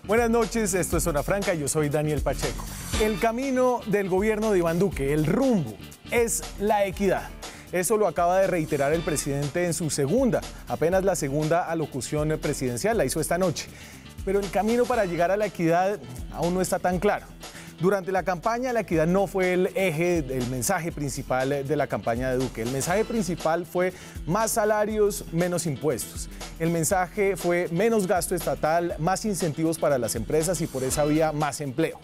Buenas noches, esto es Zona Franca, yo soy Daniel Pacheco. El camino del gobierno de Iván Duque, el rumbo, es la equidad. Eso lo acaba de reiterar el presidente en su apenas la segunda alocución presidencial, la hizo esta noche. Pero el camino para llegar a la equidad aún no está tan claro. Durante la campaña, la equidad no fue el eje, el mensaje principal de la campaña de Duque. El mensaje principal fue más salarios, menos impuestos. El mensaje fue menos gasto estatal, más incentivos para las empresas y por esa vía más empleo.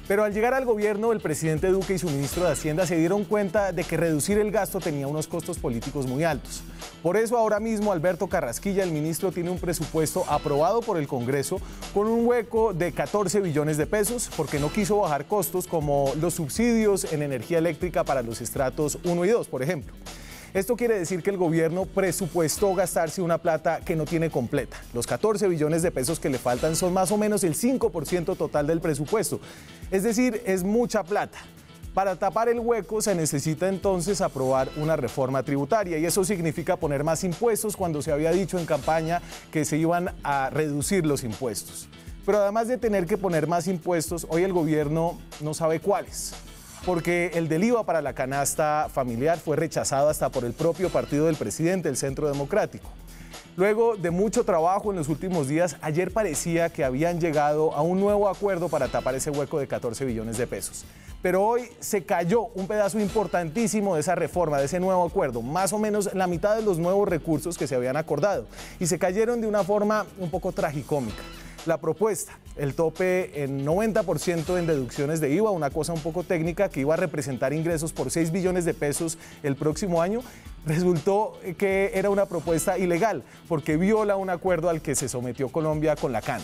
Pero al llegar al gobierno, el presidente Duque y su ministro de Hacienda se dieron cuenta de que reducir el gasto tenía unos costos políticos muy altos. Por eso ahora mismo Alberto Carrasquilla, el ministro, tiene un presupuesto aprobado por el Congreso con un hueco de 14 billones de pesos porque no quiso bajar costos como los subsidios en energía eléctrica para los estratos 1 y 2, por ejemplo. Esto quiere decir que el gobierno presupuestó gastarse una plata que no tiene completa. Los 14 billones de pesos que le faltan son más o menos el 5% total del presupuesto. Es decir, es mucha plata. Para tapar el hueco se necesita entonces aprobar una reforma tributaria y eso significa poner más impuestos cuando se había dicho en campaña que se iban a reducir los impuestos. Pero además de tener que poner más impuestos, hoy el gobierno no sabe cuáles. Porque el del IVA para la canasta familiar fue rechazado hasta por el propio partido del presidente, el Centro Democrático. Luego de mucho trabajo en los últimos días, ayer parecía que habían llegado a un nuevo acuerdo para tapar ese hueco de 14 billones de pesos. Pero hoy se cayó un pedazo importantísimo de esa reforma, de ese nuevo acuerdo, más o menos la mitad de los nuevos recursos que se habían acordado. Y se cayeron de una forma un poco tragicómica. La propuesta, el tope en 90% en deducciones de IVA, una cosa un poco técnica que iba a representar ingresos por 6 billones de pesos el próximo año, resultó que era una propuesta ilegal porque viola un acuerdo al que se sometió Colombia con la CAN.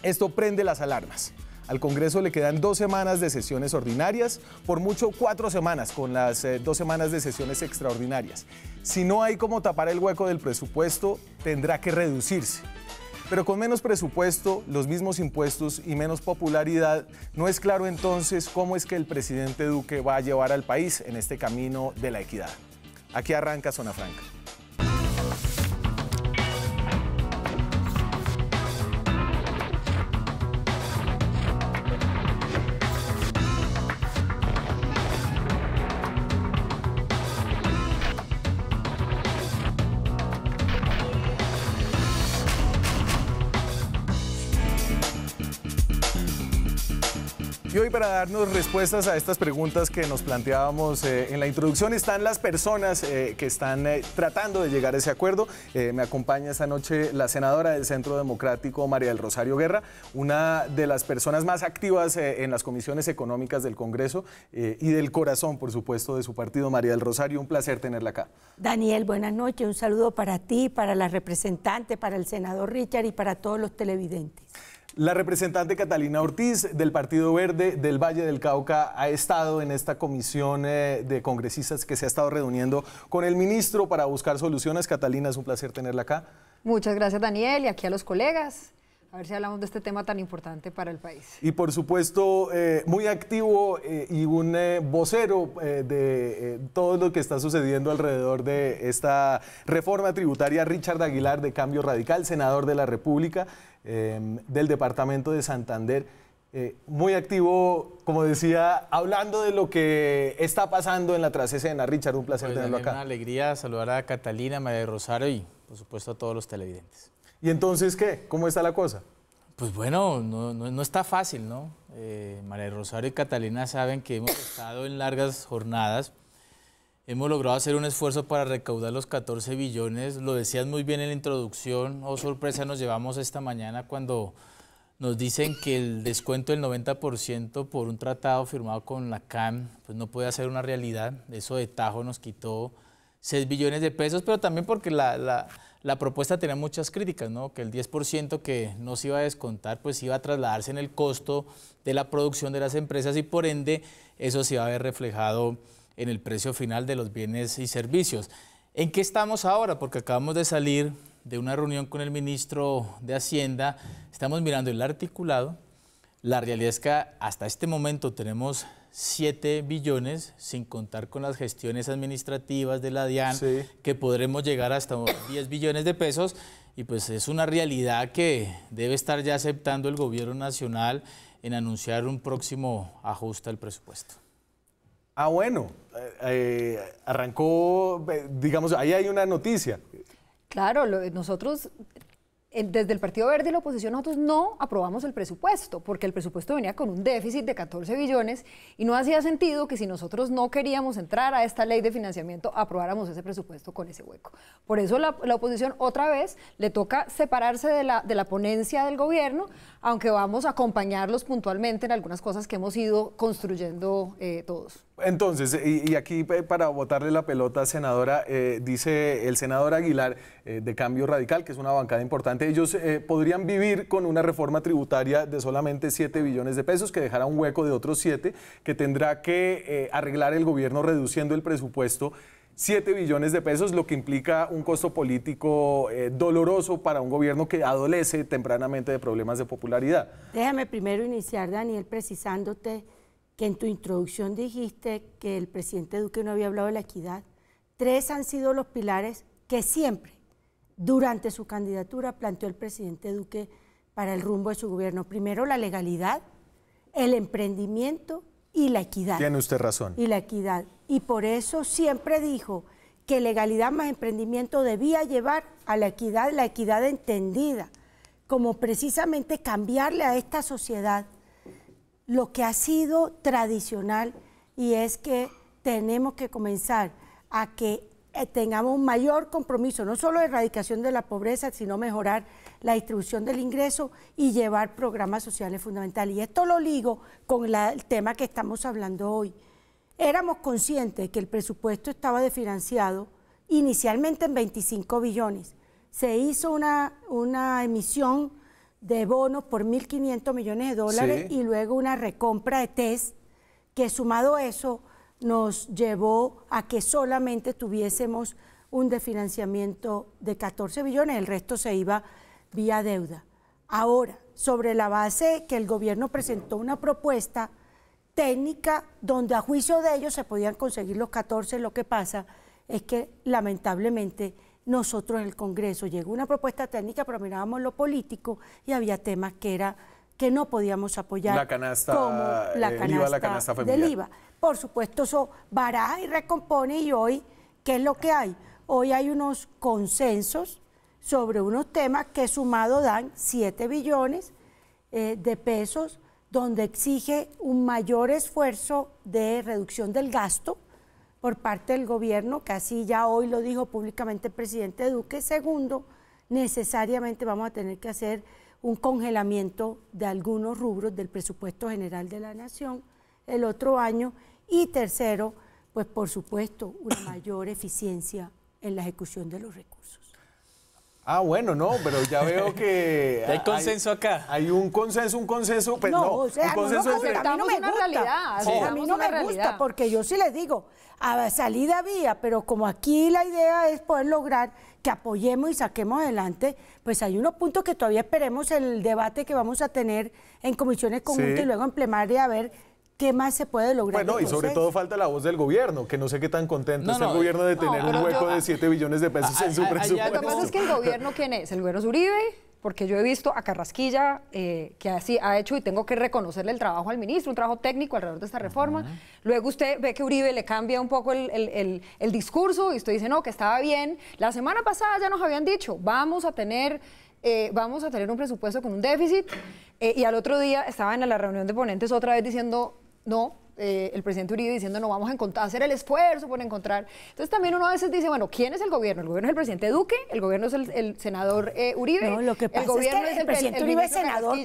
Esto prende las alarmas. Al Congreso le quedan 2 semanas de sesiones ordinarias, por mucho 4 semanas con las 2 semanas de sesiones extraordinarias. Si no hay cómo tapar el hueco del presupuesto, tendrá que reducirse. Pero con menos presupuesto, los mismos impuestos y menos popularidad, no es claro entonces cómo es que el presidente Duque va a llevar al país en este camino de la equidad. Aquí arranca Zona Franca. Y hoy para darnos respuestas a estas preguntas que nos planteábamos en la introducción están las personas que están tratando de llegar a ese acuerdo. Me acompaña esta noche la senadora del Centro Democrático, María del Rosario Guerra, una de las personas más activas en las comisiones económicas del Congreso y del corazón, por supuesto, de su partido. María del Rosario, un placer tenerla acá. Daniel, buenas noches. Un saludo para ti, para la representante, para el senador Richard y para todos los televidentes. La representante Catalina Ortiz del Partido Verde del Valle del Cauca ha estado en esta comisión de congresistas que se ha estado reuniendo con el ministro para buscar soluciones. Catalina, es un placer tenerla acá. Muchas gracias, Daniel, y aquí a los colegas. A ver si hablamos de este tema tan importante para el país. Y por supuesto, muy activo y un vocero de todo lo que está sucediendo alrededor de esta reforma tributaria, Richard Aguilar de Cambio Radical, senador de la República del departamento de Santander. Muy activo, como decía, hablando de lo que está pasando en la trasescena. Richard, un placer tenerlo acá. Una alegría saludar a Catalina, María de Rosario y por supuesto a todos los televidentes. ¿Y entonces qué? ¿Cómo está la cosa? Pues bueno, no está fácil, ¿no? María de Rosario y Catalina saben que hemos estado en largas jornadas. Hemos logrado hacer un esfuerzo para recaudar los 14 billones. Lo decías muy bien en la introducción. Oh, sorpresa nos llevamos esta mañana cuando nos dicen que el descuento del 90% por un tratado firmado con la CAN pues no puede ser una realidad. Eso de tajo nos quitó 6 billones de pesos, pero también porque la propuesta tenía muchas críticas, ¿no? Que el 10% que no se iba a descontar pues iba a trasladarse en el costo de la producción de las empresas y por ende eso se iba a ver reflejado en el precio final de los bienes y servicios. ¿En qué estamos ahora? Porque acabamos de salir de una reunión con el ministro de Hacienda, estamos mirando el articulado. La realidad es que hasta este momento tenemos 7 billones, sin contar con las gestiones administrativas de la DIAN, sí, que podremos llegar hasta 10 billones de pesos. y pues es una realidad que debe estar ya aceptando el gobierno nacional en anunciar un próximo ajuste al presupuesto. Ah, bueno, arrancó, digamos, ahí hay una noticia. Claro, nosotros, desde el Partido Verde y la oposición, nosotros no aprobamos el presupuesto, porque el presupuesto venía con un déficit de 14 billones y no hacía sentido que si nosotros no queríamos entrar a esta ley de financiamiento, aprobáramos ese presupuesto con ese hueco. Por eso la oposición otra vez le toca separarse de la ponencia del gobierno, aunque vamos a acompañarlos puntualmente en algunas cosas que hemos ido construyendo todos. Entonces, y aquí para botarle la pelota, senadora, dice el senador Aguilar de Cambio Radical, que es una bancada importante, ellos podrían vivir con una reforma tributaria de solamente 7 billones de pesos, que dejará un hueco de otros 7, que tendrá que arreglar el gobierno reduciendo el presupuesto 7 billones de pesos, lo que implica un costo político doloroso para un gobierno que adolece tempranamente de problemas de popularidad. Déjame primero iniciar, Daniel, precisándote que en tu introducción dijiste que el presidente Duque no había hablado de la equidad. 3 han sido los pilares que siempre, durante su candidatura, planteó el presidente Duque para el rumbo de su gobierno. Primero, la legalidad, el emprendimiento y la equidad. Tiene usted razón. Y la equidad. Y por eso siempre dijo que legalidad más emprendimiento debía llevar a la equidad entendida, como precisamente cambiarle a esta sociedad lo que ha sido tradicional, y es que tenemos que comenzar a que tengamos un mayor compromiso, no solo de erradicación de la pobreza, sino mejorar la distribución del ingreso y llevar programas sociales fundamentales. Y esto lo ligo con el tema que estamos hablando hoy. Éramos conscientes que el presupuesto estaba desfinanciado inicialmente en 25 billones. Se hizo una emisión de bonos por 1.500 millones de dólares, sí, y luego una recompra de test que, sumado a eso, nos llevó a que solamente tuviésemos un desfinanciamiento de 14 billones, el resto se iba vía deuda. Ahora, sobre la base que el gobierno presentó una propuesta técnica donde a juicio de ellos se podían conseguir los 14, lo que pasa es que lamentablemente nosotros en el Congreso llegó una propuesta técnica, pero mirábamos lo político y había temas que no podíamos apoyar, la canasta, como la canasta familiar del IVA. Por supuesto, eso baraja y recompone, y hoy, ¿qué es lo que hay? Hoy hay unos consensos sobre unos temas que sumado dan 7 billones de pesos, donde exige un mayor esfuerzo de reducción del gasto por parte del gobierno, que así ya hoy lo dijo públicamente el presidente Duque. Segundo, necesariamente vamos a tener que hacer un congelamiento de algunos rubros del presupuesto general de la Nación el otro año. Y tercero, pues por supuesto, una mayor eficiencia en la ejecución de los recursos. Ah, bueno, no, pero ya veo que hay consenso acá. Hay un consenso, pues no, o sea, un consenso a mí no me gusta. Realidad, sí. A mí no me gusta, porque yo sí les digo, a salida había, pero como aquí la idea es poder lograr que apoyemos y saquemos adelante, pues hay unos puntos que todavía esperemos el debate que vamos a tener en comisiones conjuntas, sí, y luego en plenaria a ver qué más se puede lograr. Bueno, y sobre todo falta la voz del gobierno, que no sé qué tan contento está el gobierno de tener un hueco de 7 billones de pesos en su presupuesto. Lo que pasa es que el gobierno, ¿quién es? El gobierno es Uribe, porque yo he visto a Carrasquilla, que así ha hecho, y tengo que reconocerle el trabajo al ministro, un trabajo técnico alrededor de esta reforma. Luego usted ve que Uribe le cambia un poco el discurso, y usted dice, no, que estaba bien. La semana pasada ya nos habían dicho, vamos a tener un presupuesto con un déficit, y al otro día estaba en la reunión de ponentes otra vez diciendo, no, el presidente Uribe diciendo, no, vamos a hacer el esfuerzo por encontrar. Entonces también uno a veces dice, bueno, ¿quién es el gobierno? El gobierno es el presidente Duque, el gobierno es el senador Uribe. No, lo que pasa es que el presidente Uribe es senador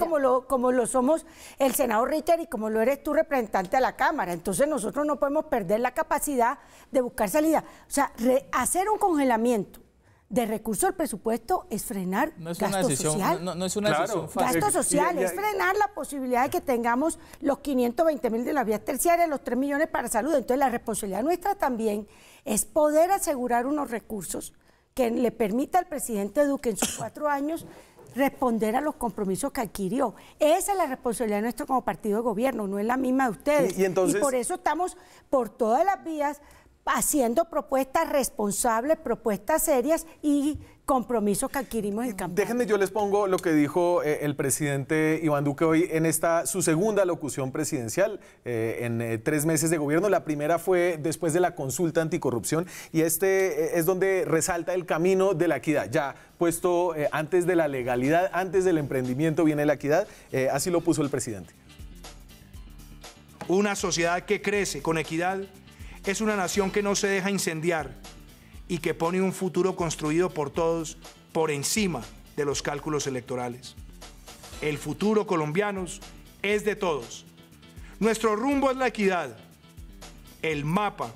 como lo somos el senador Richard y como lo eres tú, representante a la Cámara. Entonces nosotros no podemos perder la capacidad de buscar salida. O sea, hacer un congelamiento de recursos al presupuesto es frenar gasto social. No es una decisión fácil. Gasto social es frenar la posibilidad de que tengamos los 520.000 de las vías terciarias, los 3 millones para salud. Entonces la responsabilidad nuestra también es poder asegurar unos recursos que le permita al presidente Duque en sus 4 años responder a los compromisos que adquirió. Esa es la responsabilidad nuestra como partido de gobierno, no es la misma de ustedes. Y por eso estamos por todas las vías haciendo propuestas responsables, propuestas serias y compromisos que adquirimos en campaña. Déjenme, yo les pongo lo que dijo el presidente Iván Duque hoy en su segunda locución presidencial en 3 meses de gobierno. La primera fue después de la consulta anticorrupción y es donde resalta el camino de la equidad. Ya puesto antes de la legalidad, antes del emprendimiento viene la equidad. Así lo puso el presidente. Una sociedad que crece con equidad es una nación que no se deja incendiar y que pone un futuro construido por todos por encima de los cálculos electorales. El futuro, colombianos, es de todos. Nuestro rumbo es la equidad. El mapa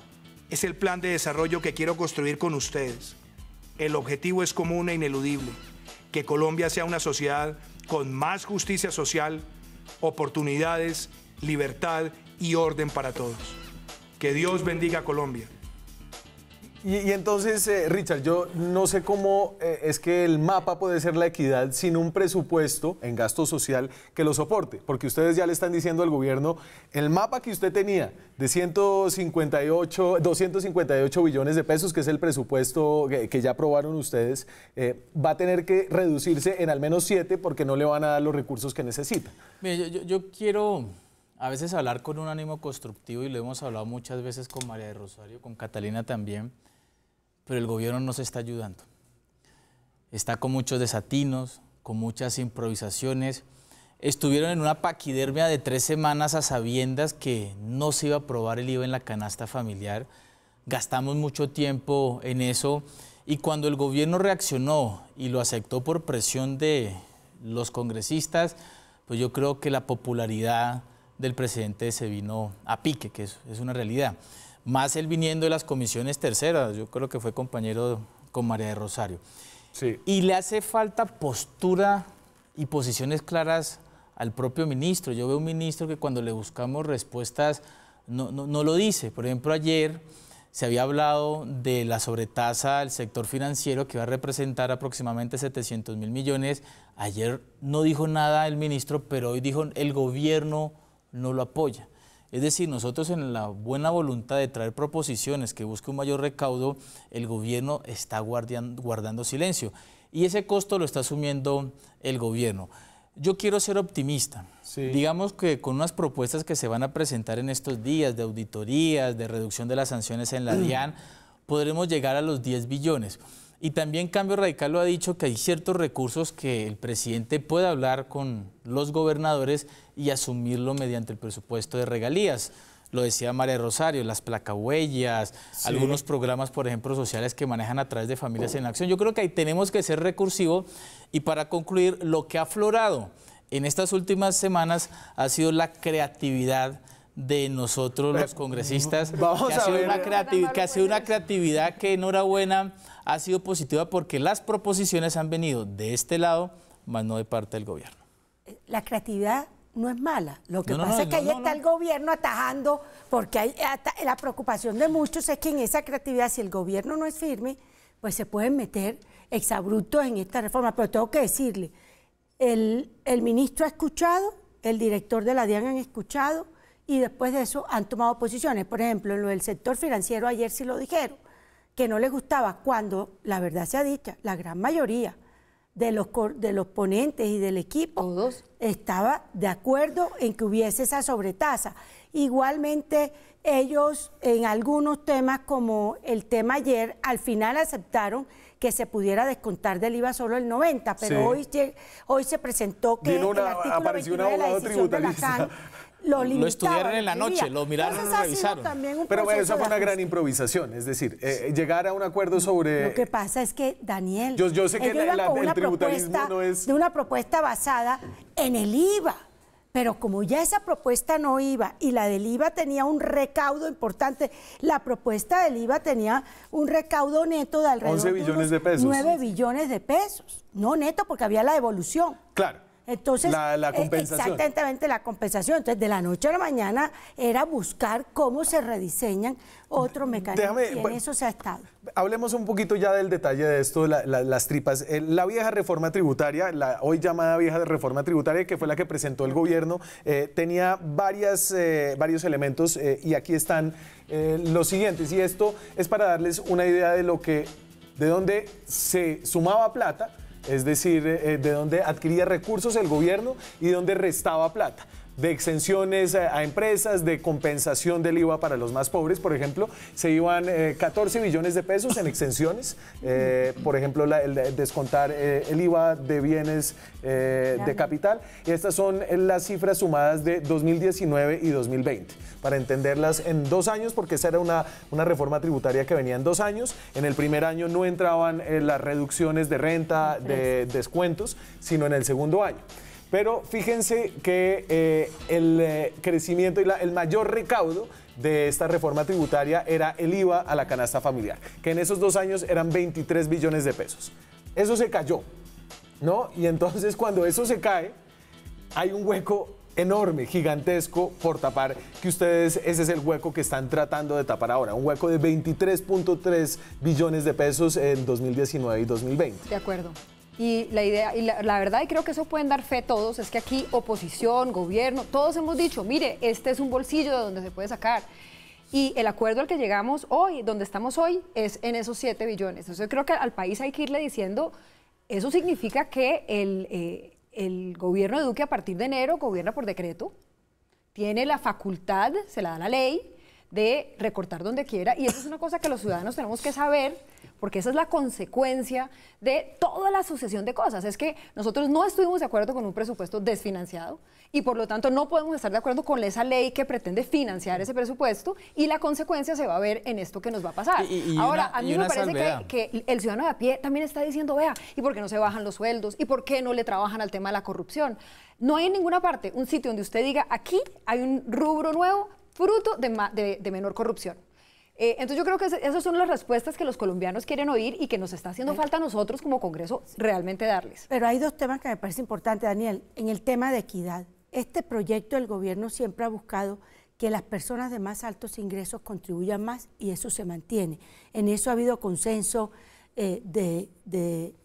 es el plan de desarrollo que quiero construir con ustedes. El objetivo es común e ineludible: que Colombia sea una sociedad con más justicia social, oportunidades, libertad y orden para todos. Que Dios bendiga a Colombia. Y entonces, Richard, yo no sé cómo es que el mapa puede ser la equidad sin un presupuesto en gasto social que lo soporte, porque ustedes ya le están diciendo al gobierno, el mapa que usted tenía de 258 billones de pesos, que es el presupuesto que ya aprobaron ustedes, va a tener que reducirse en al menos 7 porque no le van a dar los recursos que necesita. Mire, yo quiero a veces hablar con un ánimo constructivo y lo hemos hablado muchas veces con María de Rosario, con Catalina también, pero el gobierno no se está ayudando. Está con muchos desatinos, con muchas improvisaciones. Estuvieron en una paquidermia de 3 semanas a sabiendas que no se iba a aprobar el IVA en la canasta familiar. Gastamos mucho tiempo en eso y cuando el gobierno reaccionó y lo aceptó por presión de los congresistas, pues yo creo que la popularidad del presidente se vino a pique, que es una realidad. Más él viniendo de las comisiones terceras, yo creo que fue compañero con María de Rosario. Sí. Y le hace falta postura y posiciones claras al propio ministro. Yo veo un ministro que cuando le buscamos respuestas no lo dice. Por ejemplo, ayer se había hablado de la sobretasa del sector financiero que va a representar aproximadamente 700.000 millones. Ayer no dijo nada el ministro, pero hoy dijo el gobierno no lo apoya. Es decir, nosotros en la buena voluntad de traer proposiciones que busquen un mayor recaudo, el gobierno está guardando silencio. Y ese costo lo está asumiendo el gobierno. Yo quiero ser optimista. Sí. Digamos que con unas propuestas que se van a presentar en estos días de auditorías, de reducción de las sanciones en la DIAN, podremos llegar a los 10 billones. Y también Cambio Radical lo ha dicho que hay ciertos recursos que el presidente puede hablar con los gobernadores y asumirlo mediante el presupuesto de regalías. Lo decía María Rosario, las placahuellas, sí, algunos programas, por ejemplo, sociales que manejan a través de Familias en Acción. Yo creo que ahí tenemos que ser recursivos y para concluir, lo que ha aflorado en estas últimas semanas ha sido la creatividad de nosotros los congresistas, que ha sido una creatividad que enhorabuena ha sido positiva porque las proposiciones han venido de este lado, más no de parte del gobierno. La creatividad no es mala, lo que pasa es que ahí está el gobierno atajando, porque la preocupación de muchos es que en esa creatividad, si el gobierno no es firme, pues se pueden meter exabruptos en esta reforma, pero tengo que decirle, el ministro ha escuchado, el director de la DIAN han escuchado, y después de eso han tomado posiciones. Por ejemplo, en lo del sector financiero ayer sí lo dijeron, que no les gustaba, cuando la verdad sea dicha, la gran mayoría de los ponentes y del equipo ¿todos? Estaba de acuerdo en que hubiese esa sobretasa. Igualmente ellos en algunos temas como el tema ayer, al final aceptaron que se pudiera descontar del IVA solo el 90%, pero sí, hoy se presentó que apareció un abogado tributarista. Lo estudiaron en la noche, lo miraron y lo revisaron. Pero bueno, esa fue una gran improvisación, es decir, llegar a un acuerdo sobre... Lo que pasa es que, Daniel, yo sé que el tributarismo no es... de una propuesta basada en el IVA, pero como ya esa propuesta no iba y la del IVA tenía un recaudo importante, la propuesta del IVA tenía un recaudo neto de alrededor 11 billones de pesos. 9 billones de pesos, no neto porque había la devolución. Claro. Entonces, la compensación. Exactamente, la compensación. Entonces, de la noche a la mañana era buscar cómo se rediseñan otros mecanismos y en eso se ha estado. Hablemos un poquito ya del detalle de esto, las tripas. La vieja reforma tributaria, la hoy llamada vieja reforma tributaria, que fue la que presentó el gobierno, tenía varios elementos y aquí están los siguientes. Y esto es para darles una idea de lo que de donde se sumaba plata, es decir, de donde adquiría recursos el gobierno y de donde restaba plata. De exenciones a empresas, de compensación del IVA para los más pobres, por ejemplo, se iban 14 billones de pesos en exenciones, por ejemplo, el descontar el IVA de bienes de capital, y estas son las cifras sumadas de 2019 y 2020, para entenderlas en 2 años, porque esa era una reforma tributaria que venía en 2 años. En el primer año no entraban las reducciones de renta, de descuentos, sino en el segundo año. Pero fíjense que el crecimiento y el mayor recaudo de esta reforma tributaria era el IVA a la canasta familiar, que en esos 2 años eran 23 billones de pesos. Eso se cayó, ¿no? Y entonces cuando eso se cae, hay un hueco enorme, gigantesco por tapar, que ustedes, ese es el hueco que están tratando de tapar ahora, un hueco de 23.3 billones de pesos en 2019 y 2020. De acuerdo. Y la idea, y la verdad, y creo que eso pueden dar fe todos, es que aquí oposición, gobierno, todos hemos dicho, mire, este es un bolsillo de donde se puede sacar. Y el acuerdo al que llegamos hoy, donde estamos hoy, es en esos 7 billones. Entonces creo que al país hay que irle diciendo, eso significa que el gobierno de Duque a partir de enero gobierna por decreto, tiene la facultad, se la da la ley, de recortar donde quiera, y eso es una cosa que los ciudadanos tenemos que saber, porque esa es la consecuencia de toda la sucesión de cosas. Es que nosotros no estuvimos de acuerdo con un presupuesto desfinanciado y por lo tanto no podemos estar de acuerdo con esa ley que pretende financiar ese presupuesto, y la consecuencia se va a ver en esto que nos va a pasar. Ahora, a mí me parece que el ciudadano de a pie también está diciendo, vea, ¿y por qué no se bajan los sueldos? ¿Y por qué no le trabajan al tema de la corrupción? No hay en ninguna parte un sitio donde usted diga, aquí hay un rubro nuevo fruto de menor corrupción. Entonces yo creo que esas son las respuestas que los colombianos quieren oír y que nos está haciendo falta a nosotros como Congreso realmente darles. Pero hay 2 temas que me parece importante, Daniel. En el tema de equidad, este proyecto del gobierno siempre ha buscado que las personas de más altos ingresos contribuyan más, y eso se mantiene. En eso ha habido consenso de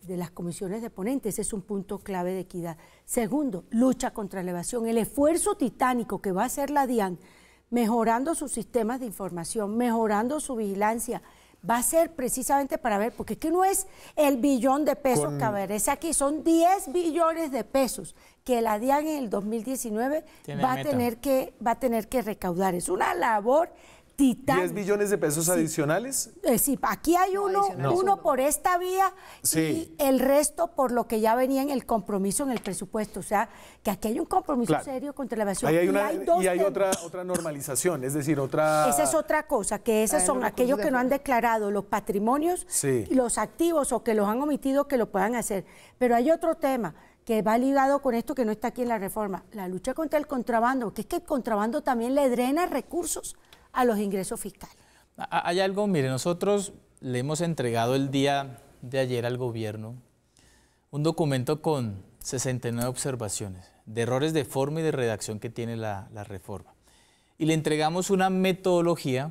las comisiones de ponentes. Ese es un punto clave de equidad. Segundo, lucha contra la evasión. El esfuerzo titánico que va a hacer la DIAN mejorando sus sistemas de información, mejorando su vigilancia, va a ser precisamente para ver, porque es que no es el billón de pesos que aparece aquí, son 10 billones de pesos que la DIAN en el 2019 va a tener que recaudar. Es una labor titánica. ¿10 billones de pesos adicionales? Sí, aquí hay uno por esta vía, y el resto por lo que ya venía en el compromiso en el presupuesto. O sea, que aquí hay un compromiso serio contra la evasión. Y hay otra normalización, es decir, otra... Esa es otra cosa, que esas son aquellos que no han declarado los patrimonios, los activos, o que los han omitido, que lo puedan hacer. Pero hay otro tema que va ligado con esto que no está aquí en la reforma, la lucha contra el contrabando, que es que el contrabando también le drena recursos a los ingresos fiscales. Hay algo, mire, nosotros le hemos entregado el día de ayer al gobierno un documento con 69 observaciones de errores de forma y de redacción que tiene la reforma. Y le entregamos una metodología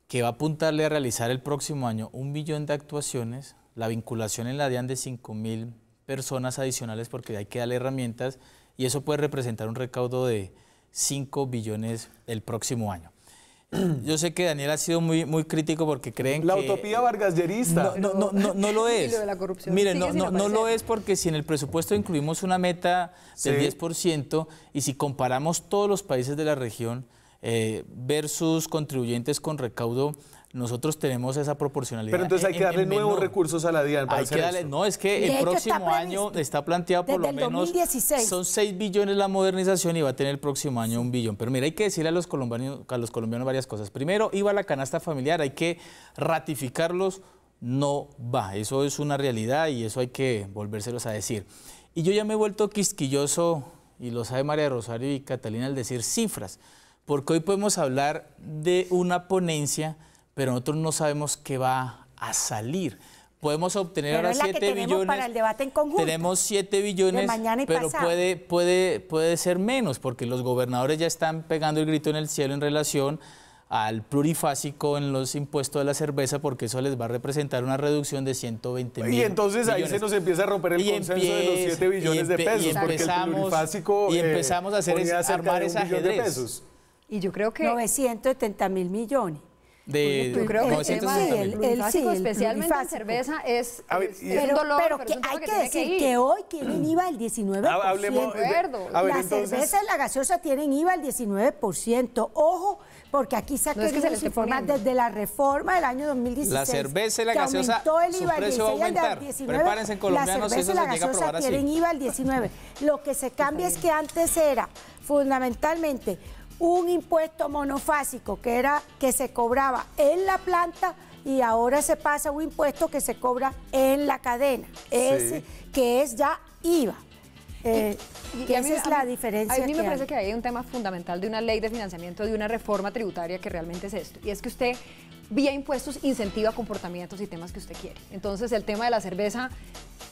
que va a apuntarle a realizar el próximo año 1 billón de actuaciones, la vinculación en la DIAN de 5.000 personas adicionales, porque hay que darle herramientas, y eso puede representar un recaudo de 5 billones el próximo año. Yo sé que Daniel ha sido muy crítico porque creen la que... La utopía vargasllierista. No lo es. Y lo de la corrupción. Mire, no lo es, porque si en el presupuesto incluimos una meta del 10%, y si comparamos todos los países de la región versus contribuyentes con recaudo, nosotros tenemos esa proporcionalidad. Pero entonces hay que darle nuevos recursos a la DIAN para hacer eso. No, es que el próximo año está planteado por lo menos 2016. Son 6 billones la modernización, y va a tener el próximo año 1 billón. Pero mira, hay que decirle a los colombianos varias cosas. Primero, IVA a la canasta familiar, hay que ratificarlos, no va. Eso es una realidad y eso hay que volvérselos a decir. Y yo ya me he vuelto quisquilloso, y lo sabe María Rosario y Catalina, al decir cifras, porque hoy podemos hablar de una ponencia, pero nosotros no sabemos qué va a salir. Podemos obtener ahora 7 billones. Para el debate en conjunto. Tenemos 7 billones, pero puede ser menos, porque los gobernadores ya están pegando el grito en el cielo en relación al plurifásico en los impuestos de la cerveza, porque eso les va a representar una reducción de 120.000. Y entonces ahí se nos empieza a romper el consenso de los 7 billones de pesos, porque el plurifásico empezamos a armar ese ajedrez. Y yo creo que 970.000 millones. Yo creo que el tema del plurifásico, el especialmente en plurifásico. cerveza, es Pero, un dolor, pero pero que es un tema hay que que tiene decir ir. que hoy tienen IVA el 19%. Hablemos de acuerdo. a ver, La entonces, cerveza y la gaseosa tienen IVA el 19%. Ojo, porque aquí se ha No es que querido se le esté informar poniendo. desde la reforma del año 2016. La cerveza y la que gaseosa, aumentó el su IVA al precio va a 16 al aumentar. 19. Prepárense, colombianos, La si eso cerveza y se la llega a gaseosa aprobar así. tienen IVA al 19. Lo que se cambia es que antes era fundamentalmente un impuesto monofásico que se cobraba en la planta y ahora se pasa a un impuesto que se cobra en la cadena, que es ya IVA. Que esa es la diferencia. A mí me que parece hay. que hay un tema fundamental de una ley de financiamiento, de una reforma tributaria que realmente es esto. Y es que usted, vía impuestos, incentiva comportamientos y temas que usted quiere. Entonces, el tema de la cerveza,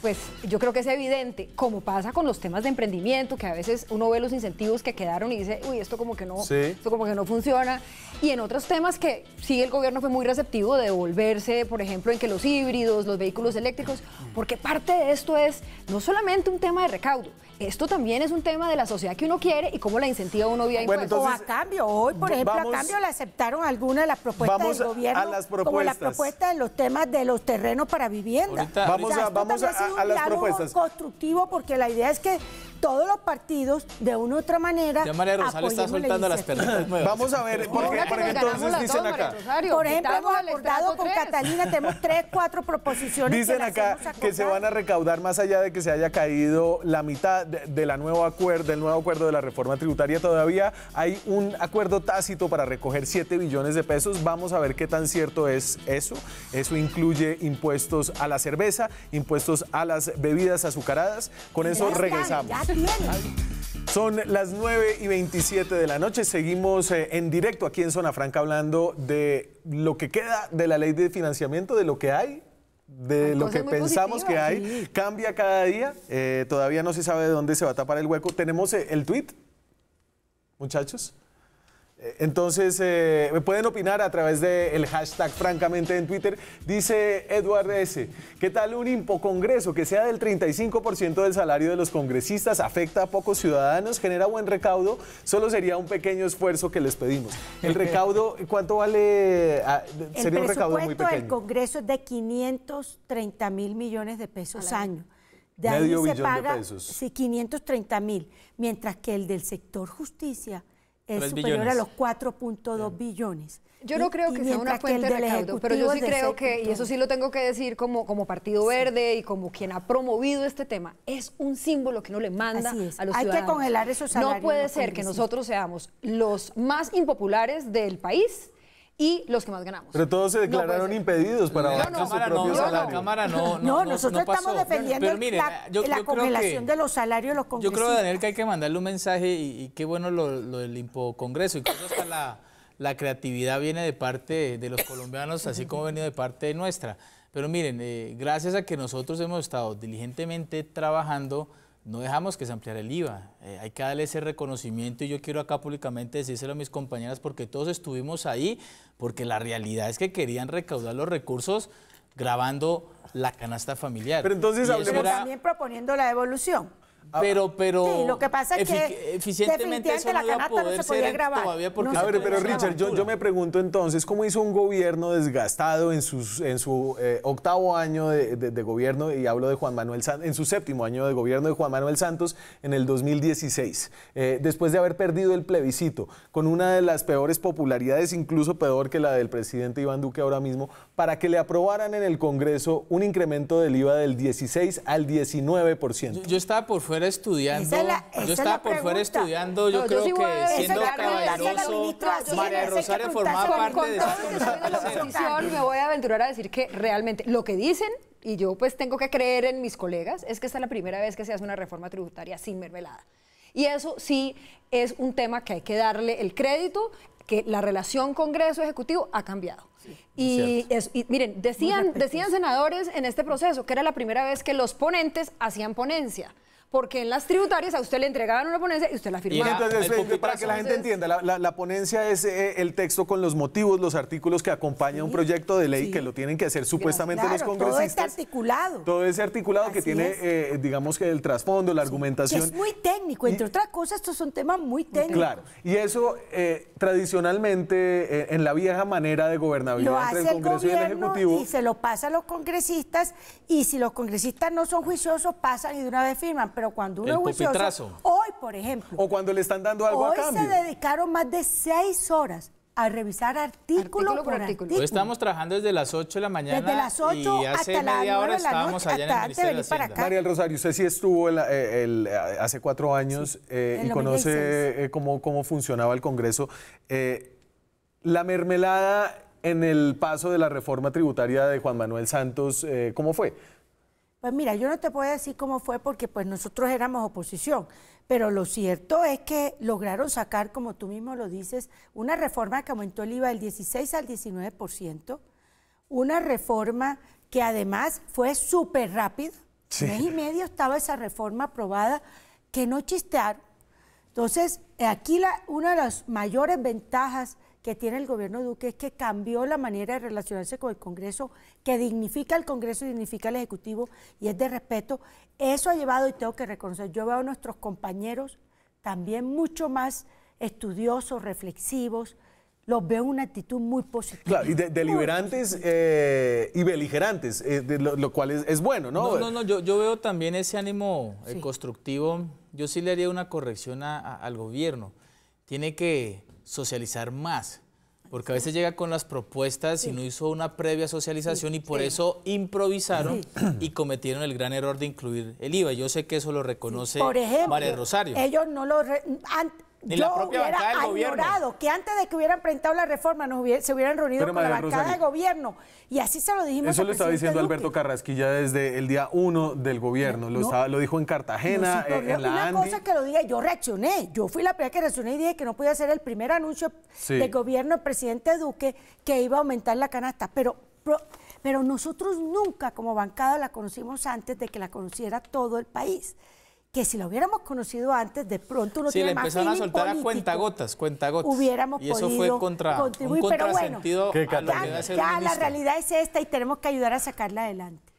pues yo creo que es evidente, como pasa con los temas de emprendimiento, que a veces uno ve los incentivos que quedaron y dice, uy, esto como que no, esto como que no funciona. Y en otros temas que sí el gobierno fue muy receptivo de devolverse, por ejemplo, en que los híbridos, los vehículos eléctricos, porque parte de esto es no solamente un tema de recaudo, esto también es un tema de la sociedad que uno quiere y cómo la incentiva uno vía Bueno, impuestos. O a cambio, hoy, por ejemplo, vamos- a cambio le aceptaron algunas de las propuestas vamos del gobierno, a las como la propuestas. propuesta de los temas de los terrenos para vivienda. Ahorita- Vamos esto vamos también ha sido a un las diálogo propuestas. constructivo, porque la idea es que todos los partidos, de una u otra manera, Ya María Rosales está apoyemos la soltando las iniciativa. perritas nuevas. Vamos a ver, porque Ahora que nos ganamos entonces las dicen dos, María acá, Rosario, Por ejemplo, quitamos hemos el acordado estrato con 3. Catalina, tenemos 3, 4 proposiciones. dicen que acá las hemos que se van a acordado. recaudar más allá de que se haya caído la mitad de la nueva del nuevo acuerdo de la reforma tributaria. Todavía hay un acuerdo tácito para recoger 7 billones de pesos. Vamos a ver qué tan cierto es eso. Eso incluye impuestos a la cerveza, impuestos a las bebidas azucaradas. Con eso Ya está, regresamos. ya tienen. Son las 9:27 de la noche. Seguimos en directo aquí en Zona Franca hablando de lo que queda de la ley de financiamiento, de lo que hay, de Hay lo cosas que muy pensamos que hay. positivas. Cambia cada día. Todavía no se sabe de dónde se va a tapar el hueco. Tenemos el tweet, muchachos. Entonces, me pueden opinar a través del hashtag francamente en Twitter. Dice Edward S. ¿Qué tal un impocongreso que sea del 35% del salario de los congresistas? Afecta a pocos ciudadanos, genera buen recaudo. Solo sería un pequeño esfuerzo que les pedimos. El recaudo, ¿cuánto vale? Sería un recaudo muy El presupuesto del pequeño. Congreso es de 530.000 millones de pesos año. De ahí Medio se billón de paga, pesos. sí, 530.000, mientras que el del sector justicia es 3 superior billones. a los 4.2 billones. Yo no creo que sea una mientras que el fuente de del recaudo, pero yo Ejecutivo sí es de creo que, y eso 6.2. sí lo tengo que decir como Partido Verde y como quien ha promovido este tema, es un símbolo que uno le manda Así es. a los Hay que ciudadanos. congelar esos salarios No puede de los ser que congresistas. nosotros seamos los más impopulares del país y los que más ganamos. Pero todos se No puede declararon ser. impedidos para La bajar su Cámara propio no, la salario. Cámara No, nosotros pasó. estamos defendiendo Pero miren, la yo creo congelación que- de los salarios de los Yo congresistas. creo, Daniel, que hay que mandarle un mensaje y qué bueno lo del impocongreso. Incluso hasta la creatividad viene de parte de los colombianos, así como ha venido de parte nuestra. Pero miren, gracias a que nosotros hemos estado diligentemente trabajando, no dejamos que se ampliara el IVA. Hay que darle ese reconocimiento y yo quiero acá públicamente decírselo a mis compañeras porque todos estuvimos ahí, porque la realidad es que querían recaudar los recursos grabando la canasta familiar. Pero entonces Y eso hablemos- Pero era- también proponiendo la devolución. pero Sí, lo que pasa es que eficientemente eso definitivamente la no iba a canasta no poder se podía ser grabar. todavía porque No A se ver, podía pero grabar. Richard, yo me pregunto entonces, ¿cómo hizo un gobierno desgastado en su octavo año de gobierno, y hablo de Juan Manuel Santos, en su séptimo año de gobierno de Juan Manuel Santos en el 2016, después de haber perdido el plebiscito, con una de las peores popularidades, incluso peor que la del presidente Iván Duque ahora mismo, para que le aprobaran en el Congreso un incremento del IVA del 16 al 19%? Yo estaba por fuera estudiando, esa es la pregunta. yo No, yo creo sí voy a que decir, siendo esa es la pregunta que la ministra caballeroso, Hacienda María hace que Rosario formaba preguntarse parte de Con esa todo lo que soy de la conversación. oposición, me voy a aventurar a decir que realmente lo que dicen, y yo pues tengo que creer en mis colegas, es que esta es la primera vez que se hace una reforma tributaria sin mermelada. Y eso sí es un tema que hay que darle el crédito, que la relación Congreso-Ejecutivo ha cambiado. Y miren, decían senadores en este proceso que era la primera vez que los ponentes hacían ponencia. porque en las tributarias a usted le entregaban una ponencia y usted la firmaba. Entonces, para que la gente entienda, la ponencia es el texto con los motivos, los artículos que acompañan un proyecto de ley que lo tienen que hacer supuestamente los congresistas. Todo está articulado. Todo ese articulado Así que tiene, digamos que el trasfondo, la argumentación. Que es muy técnico, entre otras cosas, estos son temas muy técnicos. Claro, y eso tradicionalmente en la vieja manera de gobernabilidad entre el Congreso y el Ejecutivo. Y se lo pasa a los congresistas, y si los congresistas no son juiciosos, pasan y de una vez firman. Pero cuando uno es juicioso, hoy, por ejemplo, o cuando le están dando algo a cambio. Hoy se dedicaron más de 6 horas a revisar artículo por artículo. Hoy estamos trabajando desde las 8 de la mañana. Desde las 8 y hace hasta media hora las 9 de la estábamos noche, allá en el Ministerio de Hacienda. acá. María del Rosario, usted sí estuvo hace 4 años y conoce cómo funcionaba el Congreso. La mermelada en el paso de la reforma tributaria de Juan Manuel Santos, ¿cómo fue? Pues mira, yo no te puedo decir cómo fue porque pues nosotros éramos oposición, pero lo cierto es que lograron sacar, como tú mismo lo dices, una reforma que aumentó el IVA del 16 al 19%, una reforma que además fue súper rápida, mes y medio estaba esa reforma aprobada, que no chistearon. Entonces, aquí una de las mayores ventajas que tiene el gobierno Duque es que cambió la manera de relacionarse con el Congreso, que dignifica al Congreso y dignifica al Ejecutivo y es de respeto. Eso ha llevado, y tengo que reconocer, yo veo a nuestros compañeros también mucho más estudiosos, reflexivos, los veo en una actitud muy positiva. Claro, y deliberantes y beligerantes, lo cual es bueno, ¿no? No, yo veo también ese ánimo constructivo. Yo sí le haría una corrección al gobierno. Tiene que socializar más, porque a veces llega con las propuestas y no hizo una previa socialización y por eso improvisaron y cometieron el gran error de incluir el IVA. Yo sé que eso lo reconoce Por ejemplo, María Rosario. Ellos no lo... Ni yo la propia hubiera bancada del gobierno. añorado que antes de que hubieran presentado la reforma se hubieran reunido con la bancada de gobierno. Y así se lo dijimos. Eso lo estaba diciendo Alberto Carrasquilla desde el día 1 del gobierno. Lo dijo en Cartagena, en la ANDI. Una cosa que lo diga, yo reaccioné. Yo fui la primera que reaccioné y dije que no podía ser el primer anuncio del gobierno del presidente Duque que iba a aumentar la canasta. Pero nosotros nunca como bancada la conocimos antes de que la conociera todo el país. Que si lo hubiéramos conocido antes, de pronto uno tiene más empezaron a soltar político, a cuentagotas. Hubiéramos y eso podido fue contribuir, un pero contrasentido bueno, a lo que debe ser ya un la ministro. realidad es esta y tenemos que ayudar a sacarla adelante.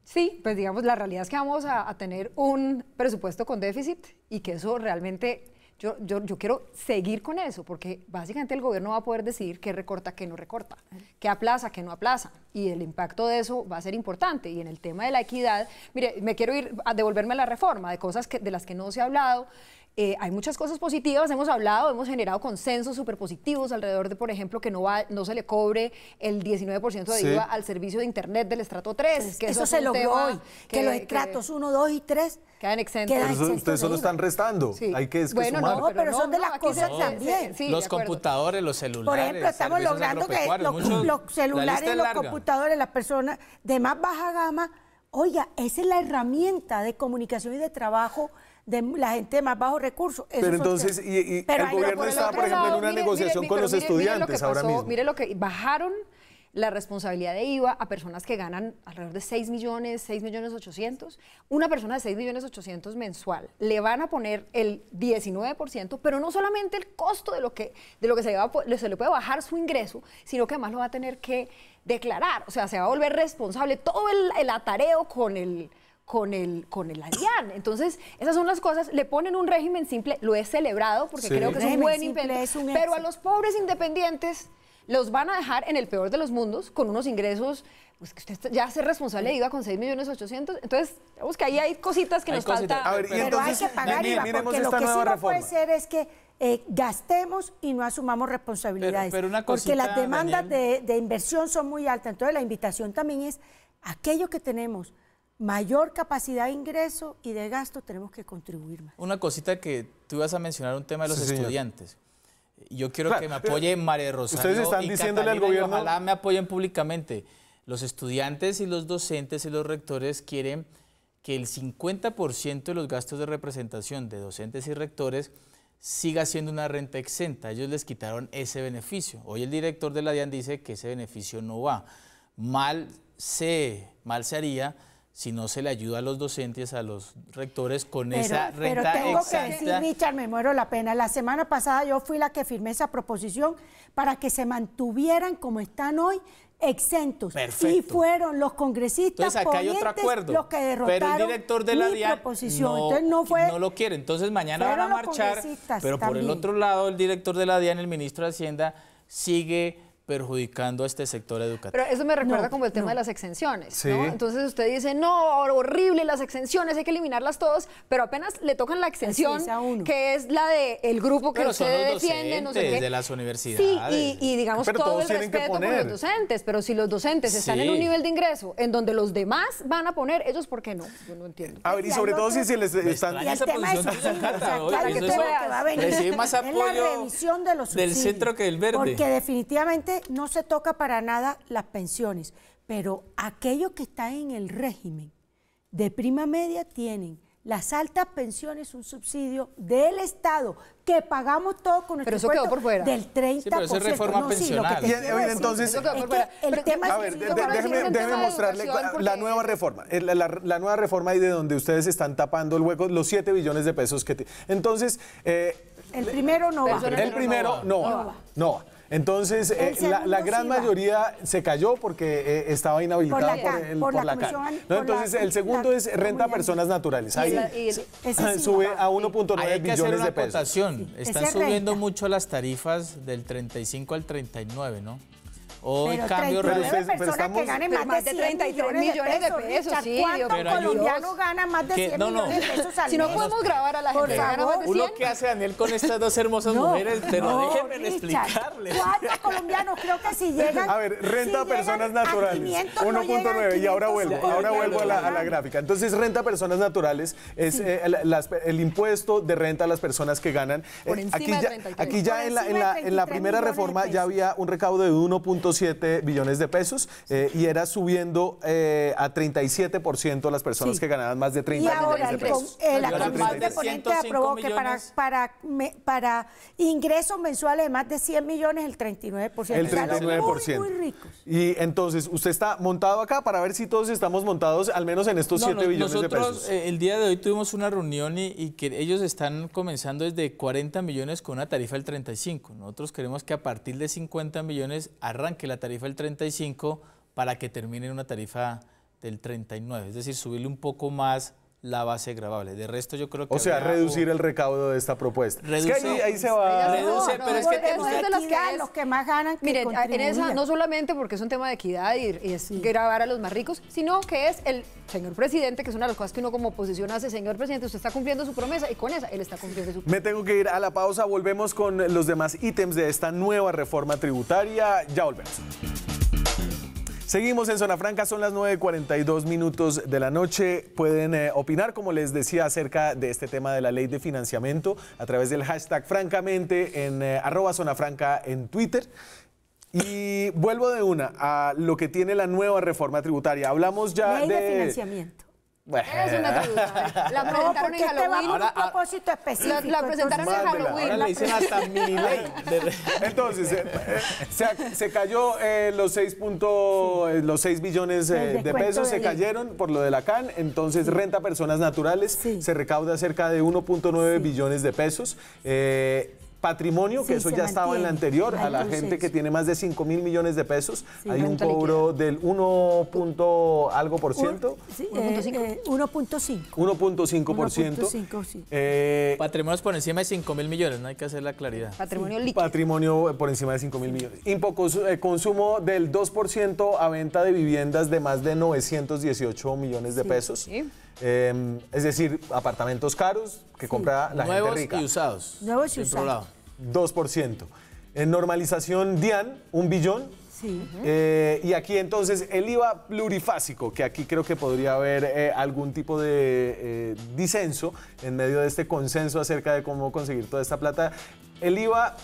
Sí, pues digamos, la realidad es que vamos a tener un presupuesto con déficit y que eso realmente... Yo quiero seguir con eso, porque básicamente el gobierno va a poder decidir qué recorta, qué no recorta, qué aplaza, qué no aplaza, y el impacto de eso va a ser importante. Y en el tema de la equidad, mire, me quiero ir a devolverme a la reforma, de cosas de las que no se ha hablado. Hay muchas cosas positivas, hemos generado consensos súper positivos alrededor de, por ejemplo, que no se le cobre el 19% de IVA al servicio de Internet del estrato 3. Que eso se logró hoy, que los estratos 1, 2 y 3 quedan exentos. Ustedes solo están restando, hay que bueno, sumar. no, pero son de las cosas también. Los computadores, los celulares. Por ejemplo, estamos logrando que los celulares, los computadores, las personas de más baja gama, oiga, esa es la herramienta de comunicación y de trabajo de la gente de más bajos recursos. Pero entonces, el gobierno está, por ejemplo, en una negociación con los estudiantes ahora mismo. Mire lo que bajaron la responsabilidad de IVA a personas que ganan alrededor de 6 millones 800. Una persona de 6 millones 800 mensual, le van a poner el 19%, pero no solamente el costo de lo que se le puede bajar su ingreso, sino que además lo va a tener que declarar. O sea, se va a volver responsable todo el atareo con el ADIAN. Entonces, esas son las cosas. Le ponen un régimen simple, lo he celebrado porque creo que es un buen invento, pero a los pobres independientes los van a dejar en el peor de los mundos con unos ingresos, pues que usted ya se responsable de IVA con 6 millones 800. Entonces, vemos que ahí hay cositas que nos falta. A ver, pero hay que pagar IVA, porque lo que sí no puede ser es que gastemos y no asumamos responsabilidades. Porque las demandas de inversión son muy altas. Entonces, la invitación también es aquellos que tenemos mayor capacidad de ingreso y de gasto, tenemos que contribuir más. Una cosita que tú ibas a mencionar, un tema de los estudiantes. Yo quiero que me apoye María Rosario. Ustedes están diciéndole al gobierno. Ojalá me apoyen públicamente. Los estudiantes y los docentes y los rectores quieren que el 50% de los gastos de representación de docentes y rectores siga siendo una renta exenta. Ellos les quitaron ese beneficio. Hoy el director de la DIAN dice que ese beneficio no va. Mal se haría si no se le ayuda a los docentes, a los rectores con esa pero renta tengo exacta. que decir, Richard, me muero la pena. La semana pasada yo fui la que firmé esa proposición para que se mantuvieran como están hoy, exentos. Perfecto. Y fueron los congresistas Entonces acá hay otro ponentes acuerdo, los que derrotaron pero el director de la mi DIAN proposición. no, Entonces no lo quiere. Entonces mañana van a fueron los marchar, congresistas pero por el también. otro lado el director de la DIAN, el ministro de Hacienda, sigue perjudicando a este sector educativo. Pero eso me recuerda No, como el tema no. de las exenciones, Sí. ¿no? Entonces usted dice, no, horrible las exenciones, hay que eliminarlas todas, pero apenas le tocan la exención, Así es, a uno. que es la del grupo que Pero son usted los defiende, no sé docentes qué. de las universidades. Sí, y digamos Pero todo todos el tienen que respeto por poner. los docentes, pero si los docentes están en Sí. un nivel de ingreso en donde los demás van a poner, ellos ¿por qué no? Yo no entiendo. A ver, y Y sobre hay todo si otros- se les Me están... extraña Y el esa tema es posición subsidio, tuya, o sea, Cata, claro oye, que eso tengo es- que va a venir. recibe más Es la apoyo revisión de los del subsidios, centro que del verde. Porque definitivamente no se toca para nada las pensiones, pero aquellos que están en el régimen de prima media tienen las altas pensiones, un subsidio del Estado que pagamos todos con nuestro Pero eso quedó impuesto por fuera. del 30%. Sí, pero eso es reforma No, sí, lo que pensional. te Y, quiero decir entonces- Eso quedó es por que fuera. el Pero tema que- A es ver, que Yo voy a decir un déjeme tema de mostrarle educación porque- la nueva reforma. La nueva reforma y de donde ustedes están tapando el hueco, los 7 billones de pesos que... Entonces, el primero no va. el primero no va. No va. Entonces, El segundo la gran sí va. mayoría se cayó porque estaba inhabilitada Por la CAN, por la Comisión, CAN. por ¿No? la- Entonces, el segundo la es renta a comunidad. personas naturales. Ahí Ese sí sube va. a 1.9 Hay que hacer billones una de pesos. acotación. Sí. Están Ese subiendo renta. mucho las tarifas del 35 al 39, ¿no? O en Pero cambio... 39 ustedes- pero personas estamos- que ganen Pero más de 100 33 millones de pesos, Richard. sí, ¿Cuántos pero hay colombianos unos ganan más de que- 100 no, no. millones de pesos al Si no mes? podemos grabar a la Por gente que gana más de favor. 100. Uno que hace Daniel con estas dos hermosas mujeres, pero no, déjenme Richard, explicarles. ¿Cuántos colombianos creo que si llegan? A ver, renta a si personas llegan a naturales, 500, no llegan 1.9 y ahora 500 vuelvo a colombianos. la gráfica. Entonces, renta a personas naturales es el impuesto de renta a las personas que ganan. Por encima aquí de ya, 33. aquí ya Por en la encima de en la 33 primera millones de reforma ya pesos. había un recaudo de 1.7 billones de pesos y era subiendo a 37% las personas Sí. que ganaban más de 30 Y ahora millones de pesos. la Y ahora comisión más de de ponentes 105 aprobó que millones. para ingresos mensuales de más de 100 millones el 39%. El O sea, los 39%. Muy, muy ricos. Y entonces, usted está montado acá para ver si todos estamos montados al menos en estos 7 billones de nosotros pesos. el día de hoy tuvimos una reunión y que ellos están comenzando desde 40 millones con una tarifa del 35. Nosotros queremos que a partir de 50 millones arranque la tarifa del 35 para que termine en una tarifa del 39, es decir, subirle un poco más la base gravable. De resto yo creo que... O sea, habría- reducir el recaudo de esta propuesta. Reduce- es que ahí se va... Reduce, pero es que eso es de las que Equidad, es- los que más ganan que Miren, en esa, contribuyan. no solamente porque es un tema de equidad y es grabar a los más ricos, sino que es el señor presidente, que es una de las cosas que uno como oposición hace, señor presidente, usted está cumpliendo su promesa y con esa él está cumpliendo su promesa. Me tengo que ir a la pausa, volvemos con los demás ítems de esta nueva reforma tributaria. Ya volvemos. Seguimos en Zona Franca, son las 9:42 minutos de la noche. Pueden opinar, como les decía, acerca de este tema de la ley de financiamiento a través del hashtag francamente en @zonafranca en Twitter. Y vuelvo de una a lo que tiene la nueva reforma tributaria. Hablamos ya Ley de financiamiento. Bueno. Es una tributaria. La No, presentaron porque en este va Halloween. por un propósito específico. La presentaron en entonces- Halloween. Ahora le dicen hasta mini ley. Entonces, se cayó los 6 billones El de descuento pesos, de se ley. cayeron por lo de la CAN, entonces renta a personas naturales, Sí. se recauda cerca de 1.9 billones de pesos. Patrimonio, que Sí, eso se ya estaba en la mantiene. anterior, a la Hay gente consenso. que tiene más de 5.000 millones de pesos, Sí, hay un renta cobro del 1 punto algo por ciento, Sí, 1.5. 1.5. 1.5%. 1.5, sí. Patrimonios por encima de 5.000 millones, no hay que hacer la claridad. Patrimonio líquido. Patrimonio por encima de 5.000 millones. Consumo del 2% a venta de viviendas de más de 918 millones de pesos. Sí. Es decir, apartamentos caros que compra la Nuevos gente rica. y usados. Nuevos y Siempre usados. hablado. 2%. En normalización DIAN, 1 billón. Sí. Y aquí entonces el IVA plurifásico, que aquí creo que podría haber algún tipo de disenso en medio de este consenso acerca de cómo conseguir toda esta plata. El IVA,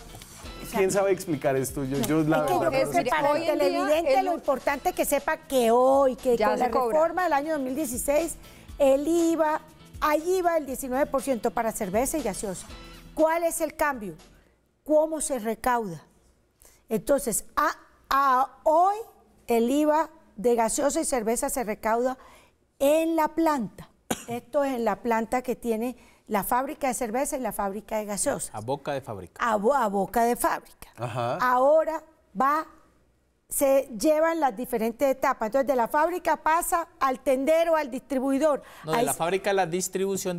¿quién sabe explicar esto? Yo la Es que yo verdad creo no que sé. mire, para hoy el en día televidente el- lo importante es que sepa que hoy, que Ya con se la cobra. reforma del año 2016, el IVA, allí va el 19% para cerveza y gaseosa. ¿Cuál es el cambio? ¿Cómo se recauda? Entonces, hoy el IVA de gaseosa y cerveza se recauda en la planta. Esto es en la planta que tiene la fábrica de cerveza y la fábrica de gaseosa. A boca de fábrica. A boca de fábrica. Ajá. Ahora se llevan las diferentes etapas. Entonces, de la fábrica pasa al tendero, al distribuidor. No, de la fábrica a la distribución,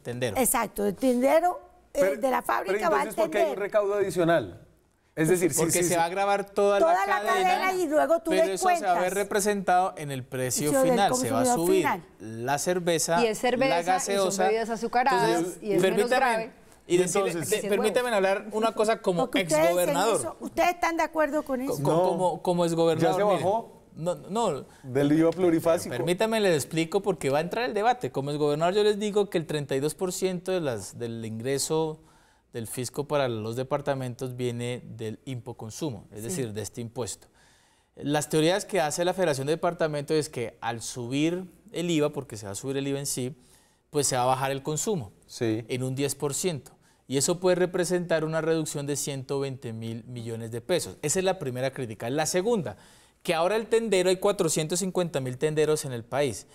tendero. Exacto, del tendero, de la fábrica va al ¿Por qué hay un tendero. recaudo adicional? Es decir, porque se va a grabar toda la cadena, cadena y luego tú pero eso descuentas. se va a ver representado en el precio Del final. Se va a consumidor subir final. la cerveza, Y es cerveza, la gaseosa. y son bebidas azucaradas, Entonces, y es menos grave. Y Entonces, permítame hablar una cosa como Porque ustedes dicen exgobernador. eso. ¿Ustedes están de acuerdo con eso? Como exgobernador. ¿Ya se mire. bajó? No, Del IVA plurifásico. permítame les explico porque va a entrar el debate. Como exgobernador yo les digo que el 32% del ingreso del fisco para los departamentos viene del impoconsumo, es decir, de este impuesto. Las teorías que hace la Federación de Departamentos es que al subir el IVA, porque se va a subir el IVA en sí, pues se va a bajar el consumo en un 10%. Y eso puede representar una reducción de 120.000 millones de pesos. Esa es la primera crítica. La segunda, que ahora el tendero, hay 450.000 tenderos en el país.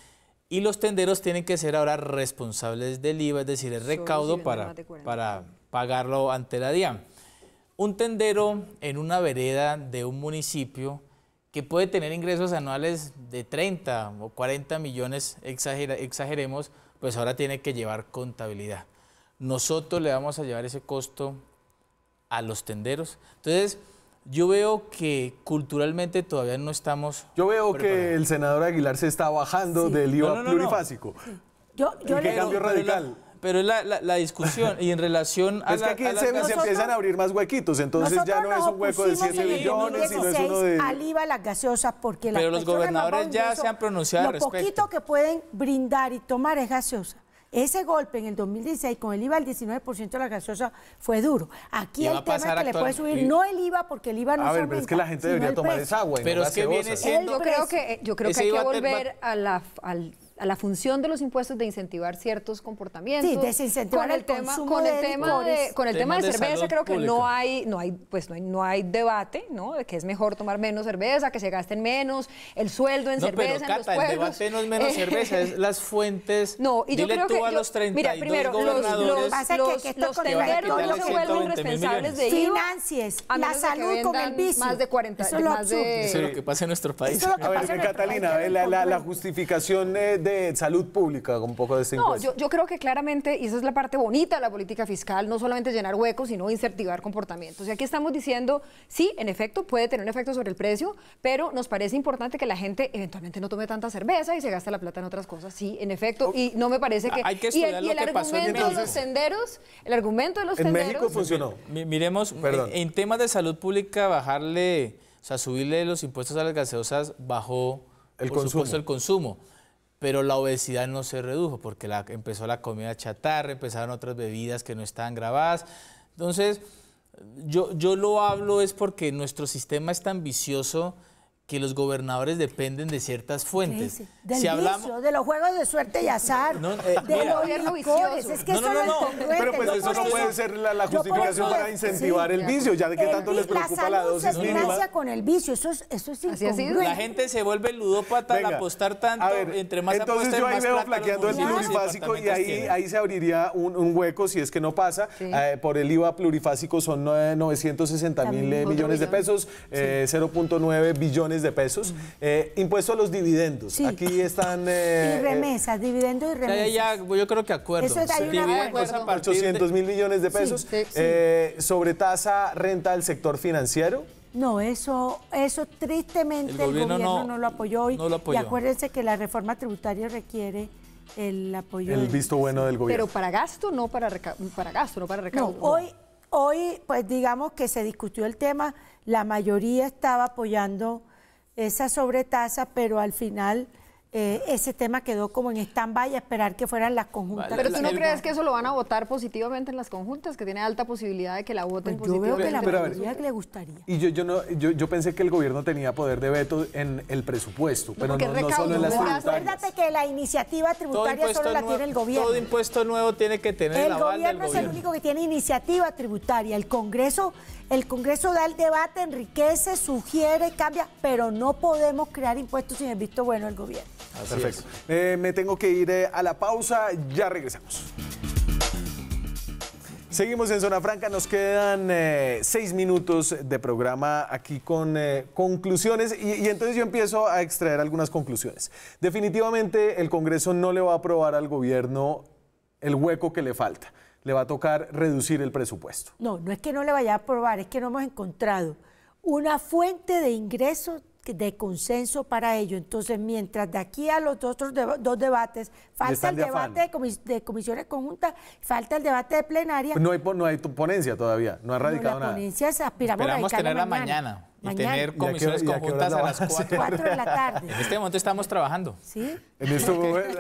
Y los tenderos tienen que ser ahora responsables del IVA, es decir, el recaudo para pagarlo ante la DIAN. Un tendero en una vereda de un municipio que puede tener ingresos anuales de 30 o 40 millones, exageremos, pues ahora tiene que llevar contabilidad. Nosotros le vamos a llevar ese costo a los tenderos. Entonces, yo veo que culturalmente todavía no estamos Yo veo preparados. que el senador Aguilar se está bajando del IVA plurifásico. Yo ¿Y qué le cambio digo, radical? Pero es la discusión y en relación a Es que aquí se empiezan a abrir más huequitos, entonces ya no es un hueco de 7 billones, sino es uno de... al IVA las gaseosas, porque Pero las los personas más gobernadores ya ingreso, se han pronunciado al lo respecto. poquito que pueden brindar y tomar es gaseosa. Ese golpe en el 2016 con el IVA al 19% de la gaseosa fue duro. Aquí Y va el a tema es pasar que le puede subir no el IVA, porque el IVA no A se ver, pero es que la gente aumenta, debería sino el tomar precio. esa agua y Pero no es que viene gaseosas. siendo- Yo creo que Ese hay que IVA volver a la función de los impuestos de incentivar ciertos comportamientos. Sí, desincentivar el consumo con de el tema licores. con el tema Temas de de cerveza salud creo que pública. no hay debate, ¿no? De que es mejor tomar menos cerveza, que se gasten menos, el sueldo en No, cerveza pero en los Cata, el pueblos. debate no es menos cerveza, es las fuentes. No, y yo Dile creo tú que a los 32 mira, primero, gobernadores pasa que esto los con el tenderos quitarle no se vuelven 120.000 responsables de millones. IVA. Financies, a la menos de que salud con el vendan vicio. Más de 40, Eso es lo más de... Eso es lo que pasa en nuestro país. Eso es lo que A ver, pasa en nuestro Catalina, país, que es la incongruente. justificación de salud pública, un poco de este No, impuesto. yo creo que claramente, y esa es la parte bonita de la política fiscal, no solamente llenar huecos, sino incentivar comportamientos. Y aquí estamos diciendo, sí, en efecto, puede tener un efecto sobre el precio, pero nos parece importante que la gente eventualmente no tome tanta cerveza y se gaste la plata en otras cosas. Sí, en efecto, y no me parece que... Hay que y estudiar lo que pasó en argumento de México. los tenderos, el argumento de los En tenderos... México funcionó. Miremos, Perdón. en temas de salud pública, subirle los impuestos a las gaseosas bajó El por consumo. supuesto el consumo, pero la obesidad no se redujo porque empezó la comida chatarra, empezaron otras bebidas que no estaban grabadas. Entonces, yo lo hablo es porque nuestro sistema es tan vicioso que los gobernadores dependen de ciertas fuentes. Del Si vicio, hablamos, de los juegos de suerte y azar, No, de mira. los Gobierno licores. vicioso. Es que No, eso no, es no, incongruente. Pero pues Yo eso por no puede ser la yo por justificación eso para incentivar sí. el vicio, ya de que tanto les preocupa la dosis La salud se mínima. financia con el vicio, eso es Así ha sido. incongruente. la gente se vuelve ludópata al Venga, apostar tanto, a ver, entre más entonces apuestan, yo ahí más veo plata los flaqueando el municipios y plurifásico y departamentos tienen. ahí se abriría un hueco si es que no pasa. Por el IVA plurifásico son 960.000 millones de pesos, 0.9 billones de pesos. Impuesto a los dividendos. Sí. Aquí están... Y remesas, dividendos y remesas. Ya, yo creo que acuerdo. Eso hay un Dividendos acuerdo. a partir de- 800.000 millones de pesos. Sobretasa renta del sector financiero. No, eso tristemente El el gobierno gobierno no lo apoyó. no lo apoyó. Y acuérdense que la reforma tributaria requiere el apoyo. El del- visto bueno del gobierno. Pero para gasto, no para recaudo. No, recaudo. hoy, pues digamos que se discutió el tema, la mayoría estaba apoyando esa sobretasa, pero al final ese tema quedó como en stand-by a esperar que fueran las conjuntas. Pero tú no el- crees que eso lo van a votar positivamente en las conjuntas, que tiene alta posibilidad de que la voten Pues yo veo que la positivamente. Pero a ver, mayoría le gustaría. Y yo pensé que el gobierno tenía poder de veto en el presupuesto, pero porque no recaudo, solo en las no es gasto. tributarias. Acuérdate que la iniciativa tributaria solo la tiene el gobierno. Todo impuesto nuevo tiene que tener el El aval del gobierno es el gobierno. único que tiene iniciativa tributaria. El Congreso da el debate, enriquece, sugiere, cambia, pero no podemos crear impuestos sin el visto bueno del gobierno. Perfecto. Me tengo que ir a la pausa, ya regresamos. Seguimos en Zona Franca, nos quedan 6 minutos de programa aquí con conclusiones y entonces yo empiezo a extraer algunas conclusiones. Definitivamente el Congreso no le va a aprobar al gobierno el hueco que le falta. Le va a tocar reducir el presupuesto. No, no es que no le vaya a aprobar, es que no hemos encontrado una fuente de ingresos de consenso para ello. Entonces, mientras de aquí a los otros dos debates, falta el debate de comisiones conjuntas, falta el debate de plenaria. No hay ponencia todavía, no ha radicado nada. La ponencia esperamos tenerla mañana. Y tener comisiones conjuntas a las 4 de la tarde. En este momento estamos trabajando. ¿Sí? En este momento.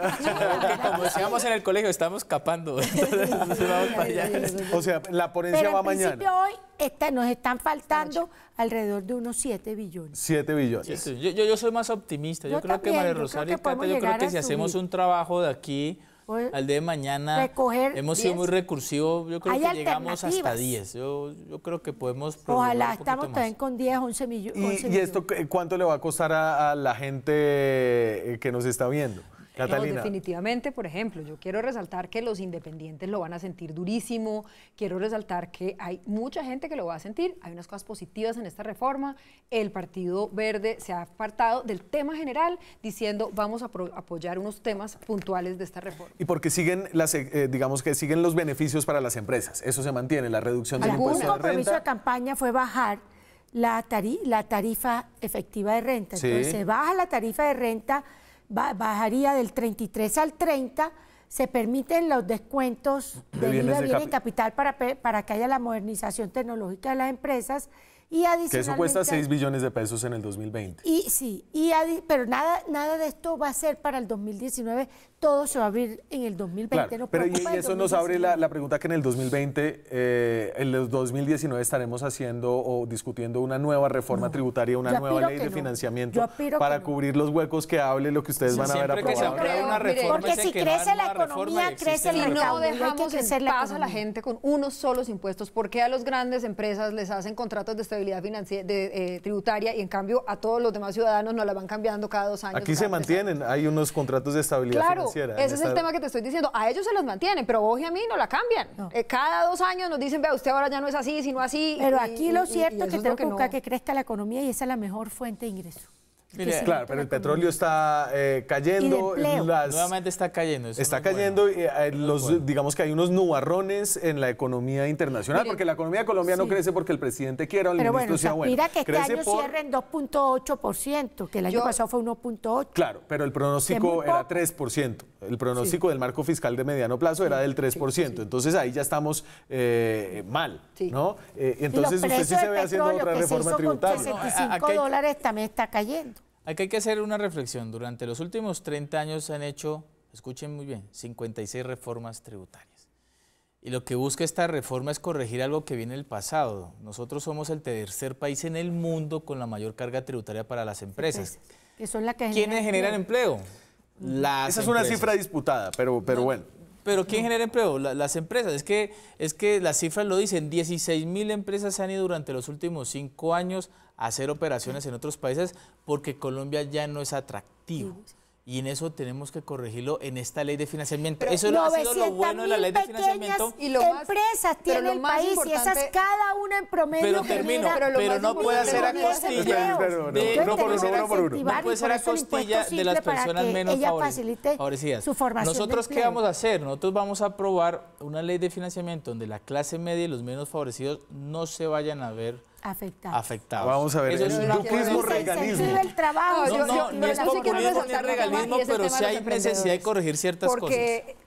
Como decíamos en el colegio, estamos escapando. Entonces vamos para allá. O sea, la ponencia va mañana. Pero en principio hoy nos están faltando alrededor de unos 7 billones. 7 billones. Sí, yo soy más optimista. Yo creo que María Rosario y Cata, yo creo que si hacemos un trabajo de aquí al día de mañana, hemos sido muy recursivos, yo creo que llegamos hasta 10. Yo creo que podemos... Ojalá, estamos también con 10, 11 millones. ¿Y esto cuánto le va a costar a la gente que nos está viendo? Catalina. No, definitivamente, por ejemplo, yo quiero resaltar que los independientes lo van a sentir durísimo, quiero resaltar que hay mucha gente que lo va a sentir, hay unas cosas positivas en esta reforma, el Partido Verde se ha apartado del tema general diciendo vamos a apoyar unos temas puntuales de esta reforma. Y porque siguen digamos que siguen los beneficios para las empresas, eso se mantiene, la reducción del impuesto de renta. Un compromiso de campaña fue bajar la tarifa efectiva de renta, entonces se baja la tarifa de renta, bajaría del 33 al 30, se permiten los descuentos de bienes de capital para que haya la modernización tecnológica de las empresas y adicionalmente... Que eso cuesta 6 billones de pesos en el 2020. Y sí, pero nada de esto va a ser para el 2019, todo se va a abrir en el 2020. Claro, no pero y eso nos abre la pregunta que en el 2020, en el 2019 estaremos haciendo o discutiendo una nueva reforma tributaria, una nueva ley de financiamiento para cubrir los huecos que hable lo que ustedes van a ver aprobado. Que se apruebe una reforma, porque si crece la economía, crece el mercado. No dejamos en paz a la gente con unos solos impuestos. ¿Por qué a las grandes empresas les hacen contratos de estabilidad financiera, tributaria y en cambio a todos los demás ciudadanos nos la van cambiando cada 2 años? Aquí se mantienen, hay unos contratos de estabilidad financiera. Ese es el tema que te estoy diciendo. A ellos se los mantienen, pero vos y a mí no la cambian. No. Cada 2 años nos dicen, vea, usted ahora ya no es así, sino así. Pero aquí lo cierto es que tenemos que buscar que crezca la economía y esa es la mejor fuente de ingreso. Mire, claro, pero el petróleo está cayendo. Nuevamente está cayendo. Está cayendo. Digamos que hay unos nubarrones en la economía internacional, porque la economía de Colombia no crece porque el presidente quiera o el ministro sea bueno. Mira que este año cierra en 2.8%, que el año pasado fue 1.8%. Claro, pero el pronóstico era 3%. El pronóstico del marco fiscal de mediano plazo era del 3%. Entonces ahí ya estamos mal, ¿no? Entonces usted sí se ve haciendo otra reforma tributaria. Con $65 también está cayendo. Aquí hay que hacer una reflexión. Durante los últimos 30 años se han hecho, escuchen muy bien, 56 reformas tributarias. Y lo que busca esta reforma es corregir algo que viene del pasado. Nosotros somos el tercer país en el mundo con la mayor carga tributaria para las empresas. Que son las que ¿Quiénes generan empleo? Esa es una cifra disputada, pero bueno. Pero ¿quién genera empleo? Las empresas. Es que las cifras lo dicen. 16.000 empresas han ido durante los últimos 5 años a hacer operaciones en otros países porque Colombia ya no es atractivo. Y en eso tenemos que corregirlo en esta ley de financiamiento. Pero eso ha sido lo bueno de la ley de financiamiento. Y empresas tiene el país y esas cada una en promedio. Pero no puede hacer a costilla No puede ser a costilla de las personas menos favorecidas. ¿Nosotros qué vamos a hacer? Nosotros vamos a aprobar una ley de financiamiento donde la clase media y los menos favorecidos no se vayan a ver afectados. Vamos a ver, el duquismo reganismo. No es populismo ni reganismo, pero sí hay necesidad de corregir ciertas cosas. Porque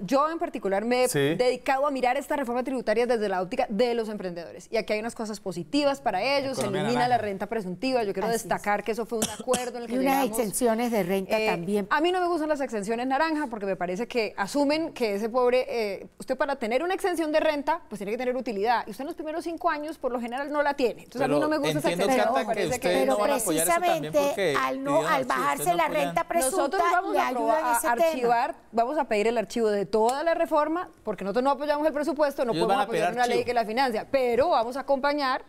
yo en particular me he dedicado a mirar esta reforma tributaria desde la óptica de los emprendedores. Y aquí hay unas cosas positivas para ellos, se elimina la renta presuntiva. Yo quiero destacar que eso fue un acuerdo en el que llegamos. Y unas exenciones de renta también. A mí no me gustan las exenciones naranja porque me parece que asumen que ese pobre, usted para tener una exención de renta, pues tiene que tener utilidad. Y usted en los primeros 5 años por lo general no la tiene. Entonces pero a mí no me gusta esa exención. Pero precisamente al bajarse la renta presunta, nosotros vamos a archivar, vamos a pedir el archivo de toda la reforma, porque nosotros no apoyamos el presupuesto, no podemos apoyar una ley que la financia, pero vamos a acompañar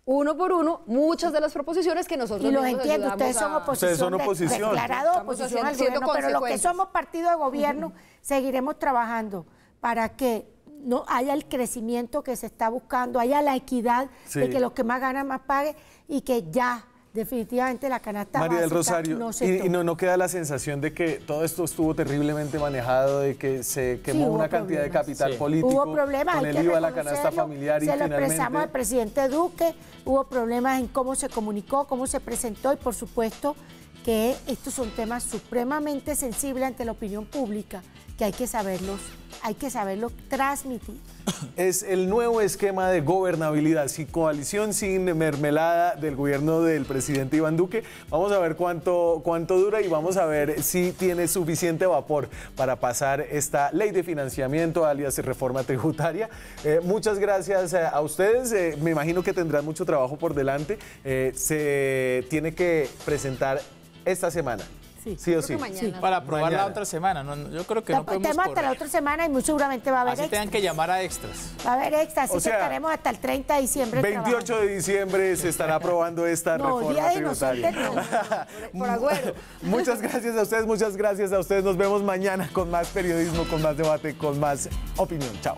uno por uno muchas de las proposiciones que nosotros Y los mismos entiendo, ayudamos ustedes son a- oposición, Ustedes son oposición. declarado Estamos oposición al siendo gobierno, pero los que consecuentes. somos partido de gobierno seguiremos trabajando para que no haya el crecimiento que se está buscando, haya la equidad de que los que más ganan más paguen y que ya definitivamente la canasta María del básica Rosario, no se y toque. no queda la sensación de que todo esto estuvo terriblemente manejado, de que se quemó hubo una cantidad de problemas. capital Sí. político Hubo problemas, con hay el que IVA, la canasta reconocerlo. familiar y se lo expresamos al finalmente... presidente Duque, hubo problemas en cómo se comunicó, cómo se presentó y por supuesto que estos son temas supremamente sensibles ante la opinión pública que hay que saberlos transmitir. Es el nuevo esquema de gobernabilidad, sin coalición, sin mermelada del gobierno del presidente Iván Duque. Vamos a ver cuánto dura y vamos a ver si tiene suficiente vapor para pasar esta ley de financiamiento, alias reforma tributaria. Muchas gracias a ustedes. Me imagino que tendrán mucho trabajo por delante. Se tiene que presentar esta semana. Sí. Sí o Creo sí. que mañana. Para aprobar Mañana. la otra semana. Yo creo que no podemos Tenemos hasta la correr. otra semana y muy seguramente va a haber Así extras. tengan que llamar a extras. Va a haber extras, así O sea, que estaremos hasta el 30 de diciembre 28 trabajando. de diciembre se estará aprobando esta No, reforma Día de tributaria. Inocentes no. Por Agüero. Muchas gracias a ustedes, muchas gracias a ustedes. Nos vemos mañana con más periodismo, con más debate, con más opinión. Chao.